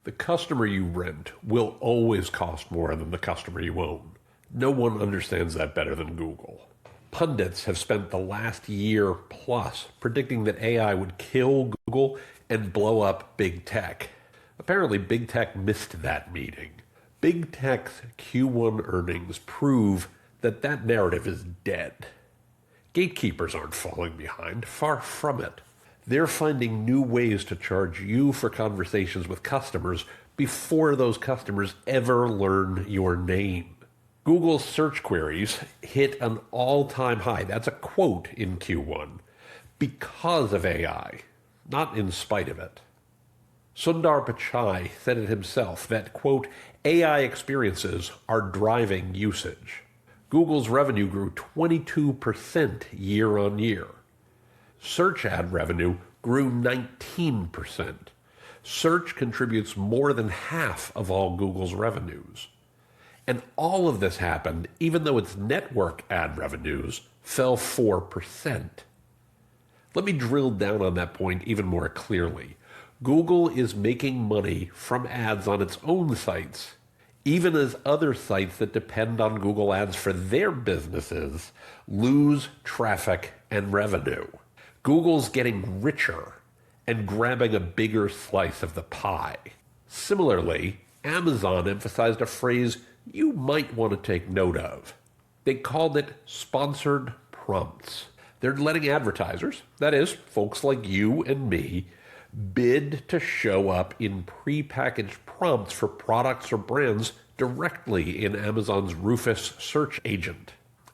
The customer you rent will always cost more than the customer you own. No one understands that better than Google. Pundits have spent the last year plus predicting that AI would kill Google and blow up big tech. Apparently, big tech missed that meeting. Big tech's Q1 earnings prove that that narrative is dead. Gatekeepers aren't falling behind, far from it. They're finding new ways to charge you for conversations with customers before those customers ever learn your name. Google's search queries hit an all-time high, that's a quote in Q1, because of AI, not in spite of it. Sundar Pichai said it himself that, quote, AI experiences are driving usage. Google's revenue grew 22% year on year. Search ad revenue grew 19%. Search contributes more than half of all Google's revenues. And all of this happened even though its network ad revenues fell 4%. Let me drill down on that point even more clearly. Google is making money from ads on its own sites, even as other sites that depend on Google ads for their businesses lose traffic and revenue. Google's getting richer and grabbing a bigger slice of the pie. Similarly, Amazon emphasized a phrase you might want to take note of. They called it sponsored prompts. They're letting advertisers, that is, folks like you and me, bid to show up in prepackaged prompts for products or brands directly in Amazon's Rufus search agent.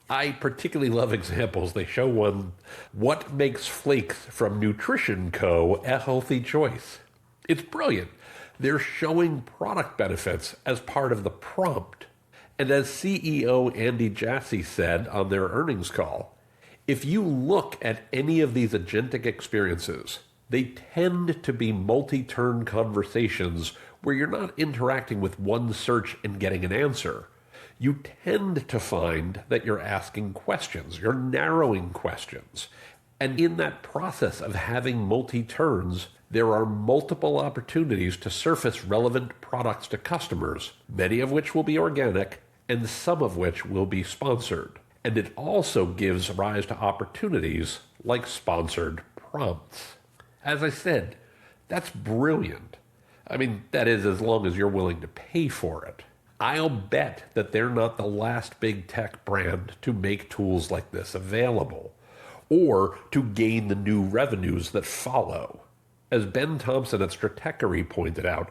I particularly love examples. They show one, what makes flakes from Nutrition Co. a healthy choice? It's brilliant. They're showing product benefits as part of the prompt. And as CEO Andy Jassy said on their earnings call, if you look at any of these agentic experiences, they tend to be multi-turn conversations where you're not interacting with one search and getting an answer. You tend to find that you're asking questions, you're narrowing questions. And in that process of having multi-turns, there are multiple opportunities to surface relevant products to customers, many of which will be organic and some of which will be sponsored. And it also gives rise to opportunities like sponsored prompts. As I said, that's brilliant. I mean, that is as long as you're willing to pay for it. I'll bet that they're not the last big tech brand to make tools like this available, or to gain the new revenues that follow. As Ben Thompson at Stratechery pointed out,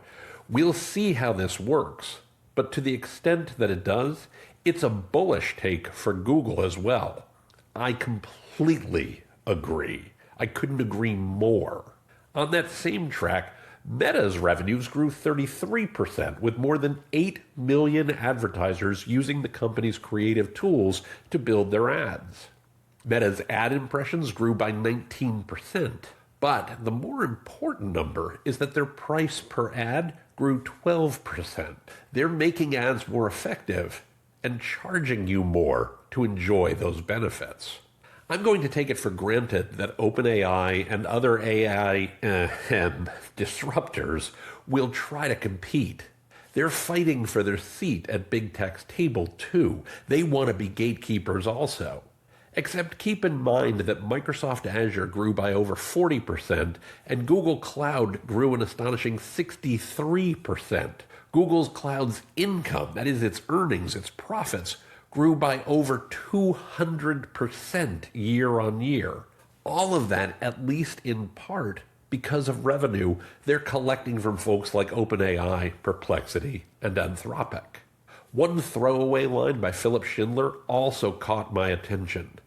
we'll see how this works, but to the extent that it does, it's a bullish take for Google as well. I completely agree. I couldn't agree more. On that same track, Meta's revenues grew 33%, with more than 8 million advertisers using the company's creative tools to build their ads. Meta's ad impressions grew by 19%, but the more important number is that their price per ad grew 12%. They're making ads more effective and charging you more to enjoy those benefits. I'm going to take it for granted that OpenAI and other AI disruptors will try to compete. They're fighting for their seat at big tech's table too. They want to be gatekeepers also. Except keep in mind that Microsoft Azure grew by over 40% and Google Cloud grew an astonishing 63%. Google's Cloud's income, that is its earnings, its profits, grew by over 200% year on year. All of that, at least in part, because of revenue they're collecting from folks like OpenAI, Perplexity, and Anthropic. One throwaway line by Philip Schindler also caught my attention.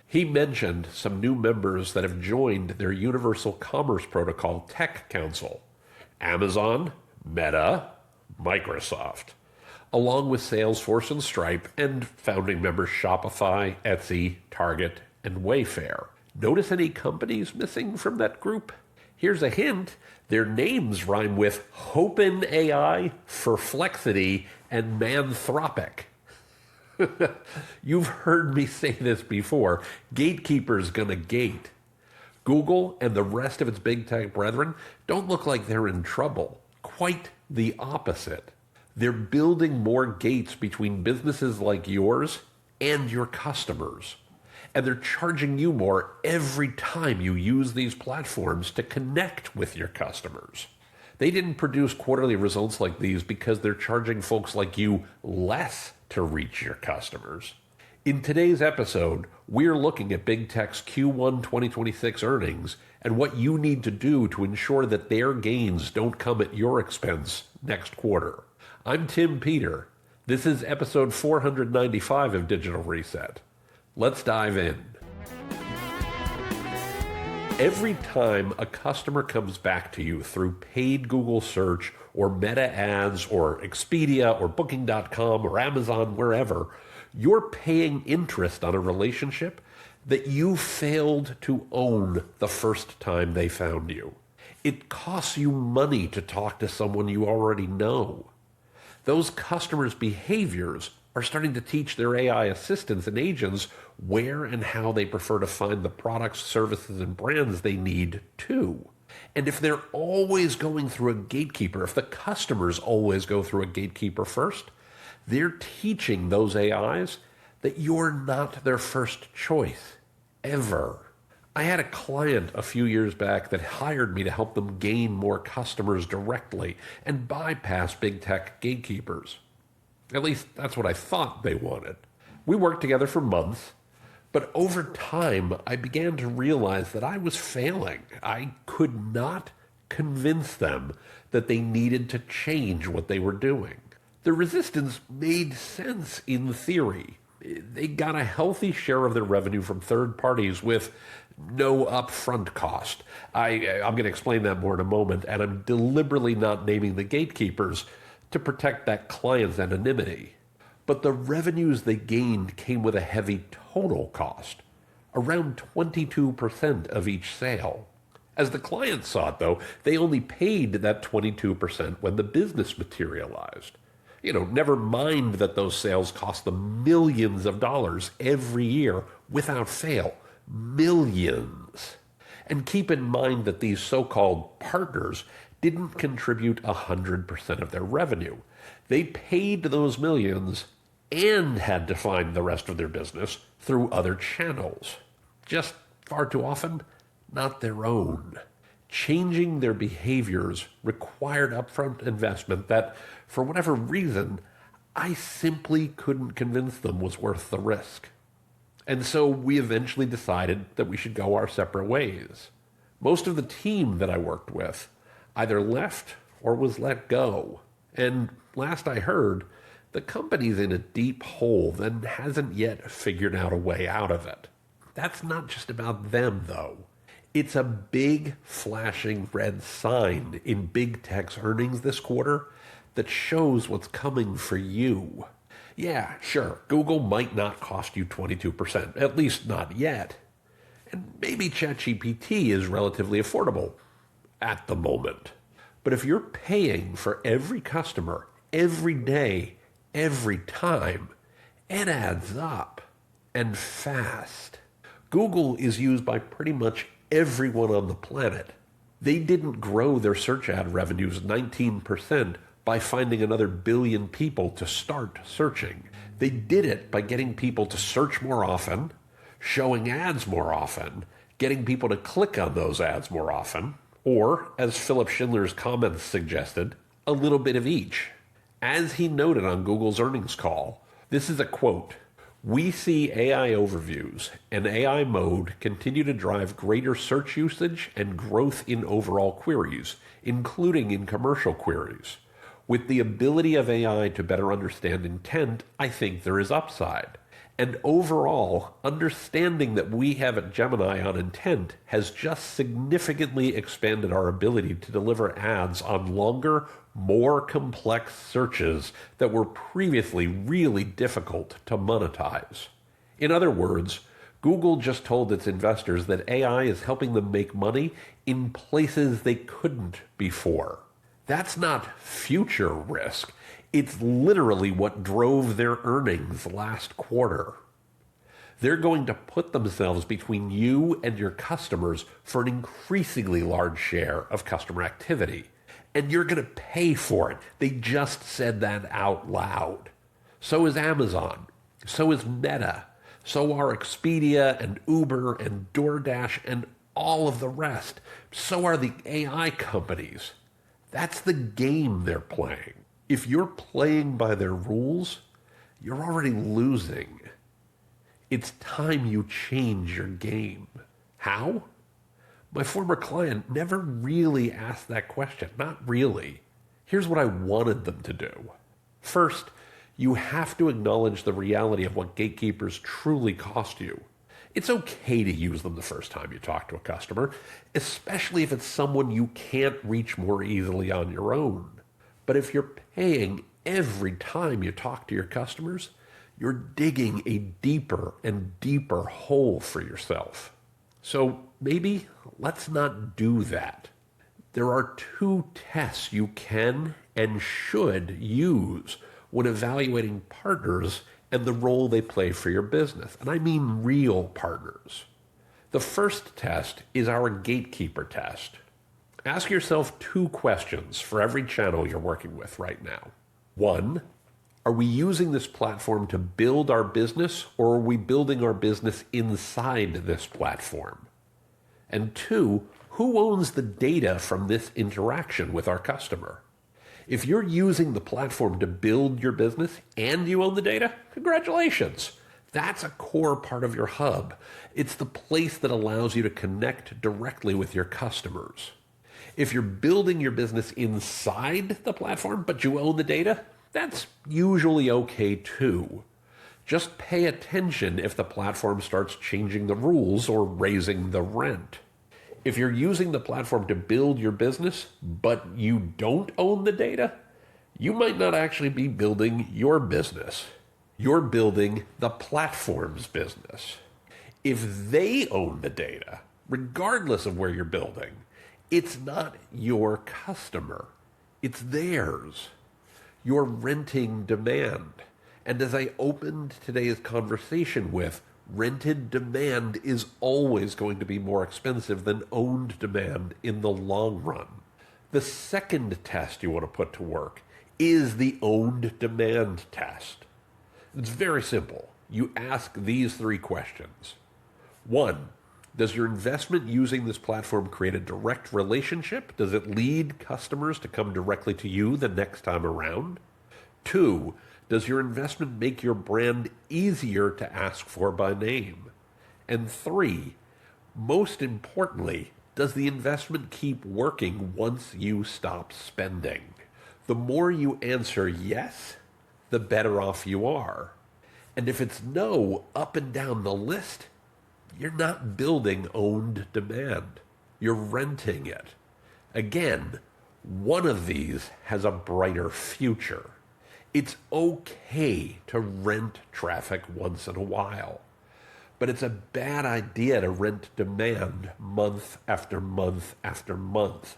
He mentioned some new members that have joined their Universal Commerce Protocol Tech Council: Amazon, Meta, Microsoft, along with Salesforce and Stripe, and founding members Shopify, Etsy, Target, and Wayfair. Notice any companies missing from that group? Here's a hint. Their names rhyme with OpenAI, Perplexity, and Manthropic. You've heard me say this before. Gatekeepers gonna gate. Google and the rest of its big tech brethren don't look like they're in trouble. Quite the opposite. They're building more gates between businesses like yours and your customers. And they're charging you more every time you use these platforms to connect with your customers. They didn't produce quarterly results like these because they're charging folks like you less to reach your customers. In today's episode, we're looking at Big Tech's Q1 2026 earnings and what you need to do to ensure that their gains don't come at your expense next quarter. I'm Tim Peter. This is episode 495 of Digital Reset. Let's dive in. Every time a customer comes back to you through paid Google search or Meta ads or Expedia or Booking.com or Amazon, wherever, you're paying interest on a relationship that you failed to own the first time they found you. It costs you money to talk to someone you already know. Those customers' behaviors are starting to teach their AI assistants and agents where and how they prefer to find the products, services, and brands they need too. And if they're always going through a gatekeeper, if the customers always go through a gatekeeper first, they're teaching those AIs that you're not their first choice, ever. I had a client a few years back that hired me to help them gain more customers directly and bypass big tech gatekeepers. At least that's what I thought they wanted. We worked together for months, but over time I began to realize that I was failing. I could not convince them that they needed to change what they were doing. The resistance made sense in theory. They got a healthy share of their revenue from third parties with no upfront cost. I'm going to explain that more in a moment, and I'm deliberately not naming the gatekeepers to protect that client's anonymity. But the revenues they gained came with a heavy total cost, around 22% of each sale. As the client saw it, though, they only paid that 22% when the business materialized. Never mind that those sales cost them millions of dollars every year without fail. Millions. And keep in mind that these so-called partners didn't contribute 100% of their revenue. They paid those millions and had to find the rest of their business through other channels. Just far too often, not their own. Changing their behaviors required upfront investment that, for whatever reason, I simply couldn't convince them was worth the risk. And so we eventually decided that we should go our separate ways. Most of the team that I worked with either left or was let go. And last I heard, the company's in a deep hole and hasn't yet figured out a way out of it. That's not just about them, though. It's a big flashing red sign in big tech's earnings this quarter that shows what's coming for you. Yeah, sure, Google might not cost you 22%, at least not yet. And maybe ChatGPT is relatively affordable at the moment. But if you're paying for every customer, every day, every time, it adds up. And fast. Google is used by pretty much everyone on the planet. They didn't grow their search ad revenues 19% by finding another billion people to start searching. They did it by getting people to search more often, showing ads more often, getting people to click on those ads more often, or, as Philip Schindler's comments suggested, a little bit of each. As he noted on Google's earnings call, this is a quote, "We see AI overviews and AI mode continue to drive greater search usage and growth in overall queries, including in commercial queries. With the ability of AI to better understand intent, I think there is upside. And overall, understanding that we have at Gemini on intent has just significantly expanded our ability to deliver ads on longer, more complex searches that were previously really difficult to monetize." In other words, Google just told its investors that AI is helping them make money in places they couldn't before. That's not future risk. It's literally what drove their earnings last quarter. They're going to put themselves between you and your customers for an increasingly large share of customer activity. And you're going to pay for it. They just said that out loud. So is Amazon. So is Meta. So are Expedia and Uber and DoorDash and all of the rest. So are the AI companies. That's the game they're playing. If you're playing by their rules, you're already losing. It's time you change your game. How? My former client never really asked that question. Not really. Here's what I wanted them to do. First, you have to acknowledge the reality of what gatekeepers truly cost you. It's okay to use them the first time you talk to a customer, especially if it's someone you can't reach more easily on your own. But if you're paying every time you talk to your customers, you're digging a deeper and deeper hole for yourself. So maybe let's not do that. There are two tests you can and should use when evaluating partners and the role they play for your business. And I mean real partners. The first test is our gatekeeper test. Ask yourself two questions for every channel you're working with right now. One, are we using this platform to build our business, or are we building our business inside this platform? And two, who owns the data from this interaction with our customer? If you're using the platform to build your business and you own the data, congratulations. That's a core part of your hub. It's the place that allows you to connect directly with your customers. If you're building your business inside the platform, but you own the data, that's usually okay too. Just pay attention if the platform starts changing the rules or raising the rent. If you're using the platform to build your business, but you don't own the data, you might not actually be building your business. You're building the platform's business. If they own the data, regardless of where you're building, it's not your customer. It's theirs. You're renting demand. And as I opened today's conversation with, rented demand is always going to be more expensive than owned demand in the long run. The second test you want to put to work is the owned demand test. It's very simple. You ask these three questions. One, does your investment using this platform create a direct relationship? Does it lead customers to come directly to you the next time around? Two, does your investment make your brand easier to ask for by name? And three, most importantly, does the investment keep working once you stop spending? The more you answer yes, the better off you are. And if it's no up and down the list, you're not building owned demand. You're renting it. Again, one of these has a brighter future. It's okay to rent traffic once in a while, but it's a bad idea to rent demand month after month after month.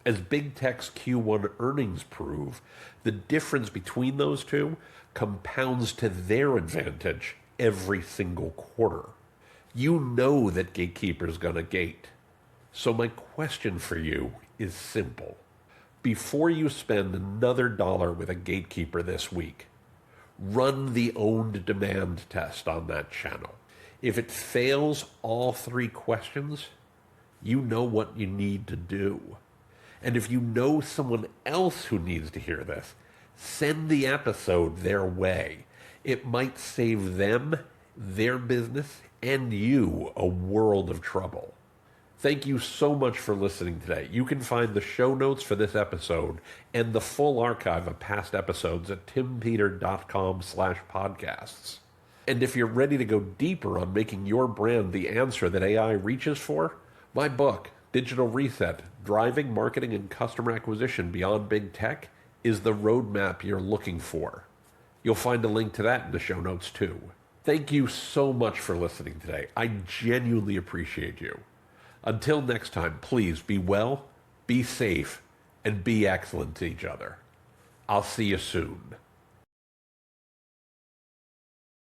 As Big Tech's Q1 earnings prove, the difference between those two compounds to their advantage every single quarter. You know that gatekeeper's gonna gate. So my question for you is simple. Before you spend another dollar with a gatekeeper this week, run the owned demand test on that channel. If it fails all three questions, you know what you need to do. And if you know someone else who needs to hear this, send the episode their way. It might save them, their business, and you a world of trouble. Thank you so much for listening today. You can find the show notes for this episode and the full archive of past episodes at timpeter.com/podcasts. And if you're ready to go deeper on making your brand the answer that AI reaches for, my book, Digital Reset, Driving Marketing and Customer Acquisition Beyond Big Tech, is the roadmap you're looking for. You'll find a link to that in the show notes too. Thank you so much for listening today. I genuinely appreciate you. Until next time, please be well, be safe, and be excellent to each other. I'll see you soon.